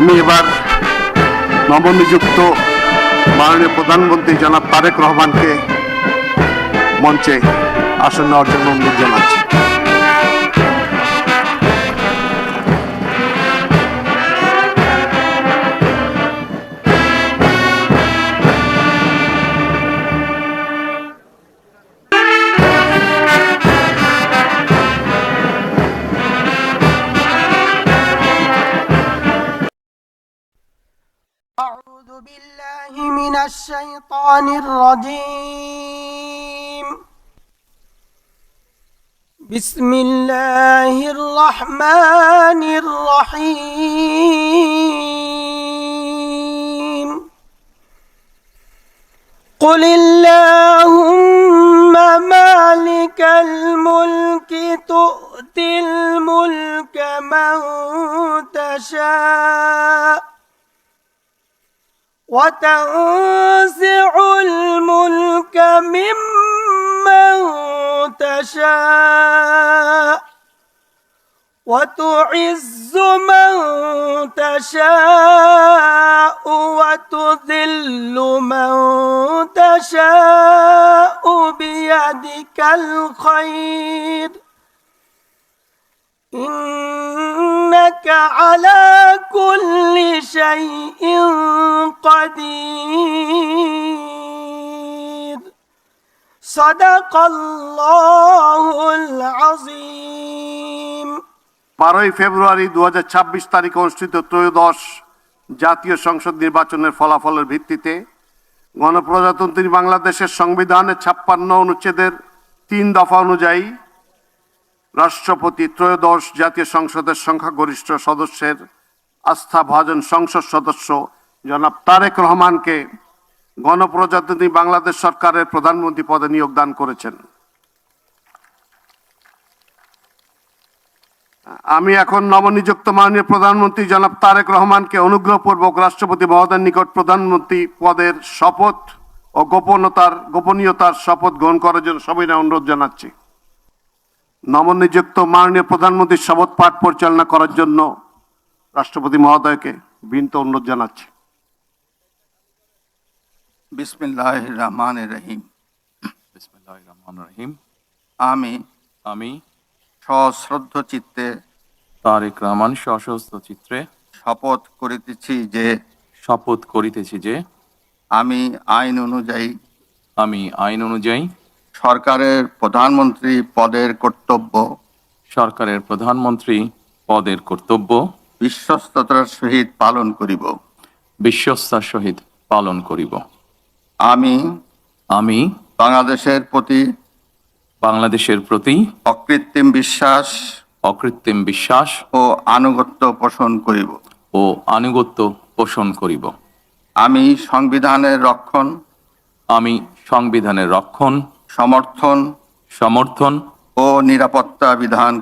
আমি এবার নবনিযুক্ত মাননীয় প্রধানমন্ত্রী জনাব তারেক রহমানকে মঞ্চে আসন নেওয়ার জন্য অনুরোধ জানাচ্ছি। أعوذ بالله من الشيطان الرجيم. بسم الله الرحمن الرحيم. قل اللهم مالك الملك تؤتي الملك من تشاء وتنزع الملك ممن تشاء وتعز من تشاء وتذل من تشاء بيدك الخير إنك على كل شيء قدير. صدق الله العظيم. 12 ফেব্রুয়ারি 2026 তারিখে অনুষ্ঠিত ত্রয়োদশ জাতীয় সংসদ নির্বাচনের ফলাফলের ভিত্তিতে গণপ্রজাতন্ত্রী বাংলাদেশের সংবিধানের 56 অনুচ্ছেদের 3 দফা অনুযায়ী রাষ্ট্রপতি ত্রয়োদশ জাতীয় সংসদের সংখ্যাগরিষ্ঠ সদস্যের আস্থাভাজন সংসদ সদস্য জনাব তারেক রহমানকে গণপ্রজাতন্ত্রী বাংলাদেশ সরকারের প্রধানমন্ত্রী পদে নিয়োগ দান করেছেন। আমি এখন নবনিযুক্ত মাননীয় প্রধানমন্ত্রী জনাব তারেক রহমানকে অনুগ্রহপূর্বক রাষ্ট্রপতি মহোদয়ের নিকট প্রধানমন্ত্রী পদের শপথ ও গোপনীয়তার শপথ গ্রহণ করার জন্য সবিনয় অনুরোধ জানাচ্ছি। নবনিযুক্ত মাননীয় প্রধানমন্ত্রীর শপথ পাঠ পরিচালনা করার জন্য রাষ্ট্রপতি মহোদয়কে বিনীত অনুরোধ জানাচ্ছি। বিসমিল্লাহির রহমানির রহিম। বিসমিল্লাহির রহমানির রহিম। আমি সশ্রদ্ধ চিত্তে তারেক রহমান সশস্ত্র চিত্রে শপথ করিতেছি যে আমি আইন অনুযায়ী সরকারের প্রধানমন্ত্রী পদের কর্তব্য বিশ্বস্ততার সহিত পালন করিব। আমি বাংলাদেশের প্রতি অকৃত্রিম বিশ্বাস ও আনুগত্য পোষণ করিব। আমি সংবিধানের রক্ষণ সমর্থন ও নিরাপত্তা বিধান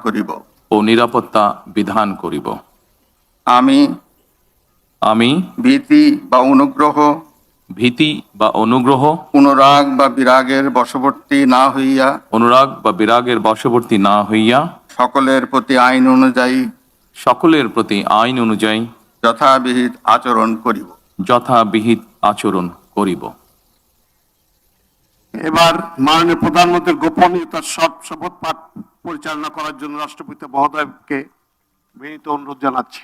করিব। আমি ভীতি বা অনুগ্রহ অনুরাগ বা বিরাগের বশবর্তী না হইয়া সকলের প্রতি আইন অনুযায়ী যথাবিহিত আচরণ করিব। এবার মাননীয় প্রধানমন্ত্রীর গোপনীয়তার শপথ পাঠ পরিচালনা করার জন্য রাষ্ট্রপতি মহোদয়কে বিনীত অনুরোধ জানাচ্ছি।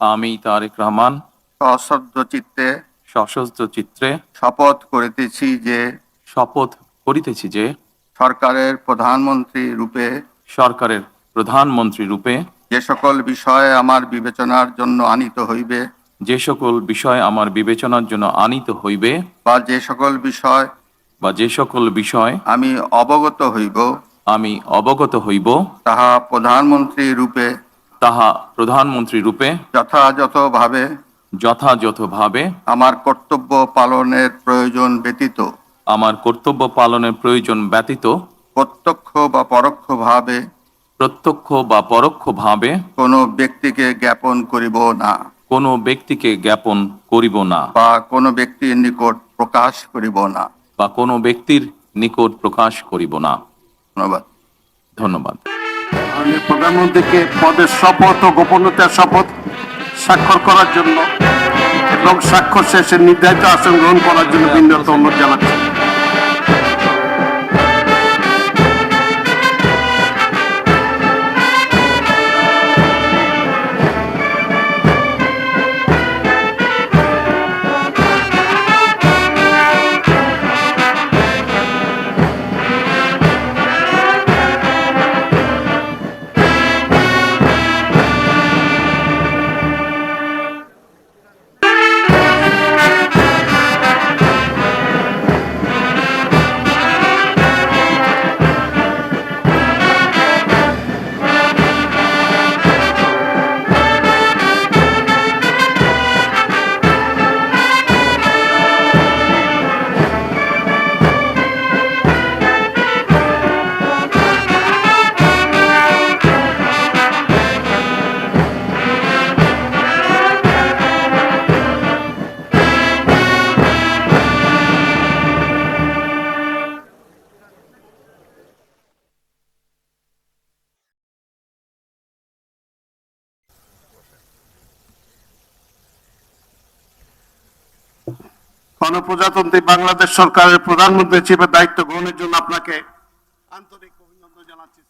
আমি তারেক রহমান সশস্ত্র চিত্রে শপথ করিতেছি যে সরকারের প্রধানমন্ত্রী রূপে যে সকল বিষয় আমার বিবেচনার জন্য আনিত হইবে বা যে সকল বিষয় আমি অবগত হইব তাহা প্রধানমন্ত্রী রূপে যথাযথভাবে আমার কর্তব্য পালনের প্রয়োজন ব্যতীত প্রত্যক্ষ বা পরোক্ষভাবে কোনো ব্যক্তিকে জ্ঞাপন করিব না বা কোনো ব্যক্তির নিকট প্রকাশ করিব না। ধন্যবাদ। প্রধানমন্ত্রীকে পদের শপথ ও গোপনীয়তার শপথ স্বাক্ষর করার জন্য এবং স্বাক্ষর শেষে নির্ধারিত আসন গ্রহণ করার জন্য বিনীত অনুরোধ জানাচ্ছি। গণপ্রজাতন্ত্রী বাংলাদেশ সরকারের প্রধানমন্ত্রী হিসেবে দায়িত্ব গ্রহণের জন্য আপনাকে আন্তরিক অভিনন্দন জানাচ্ছি।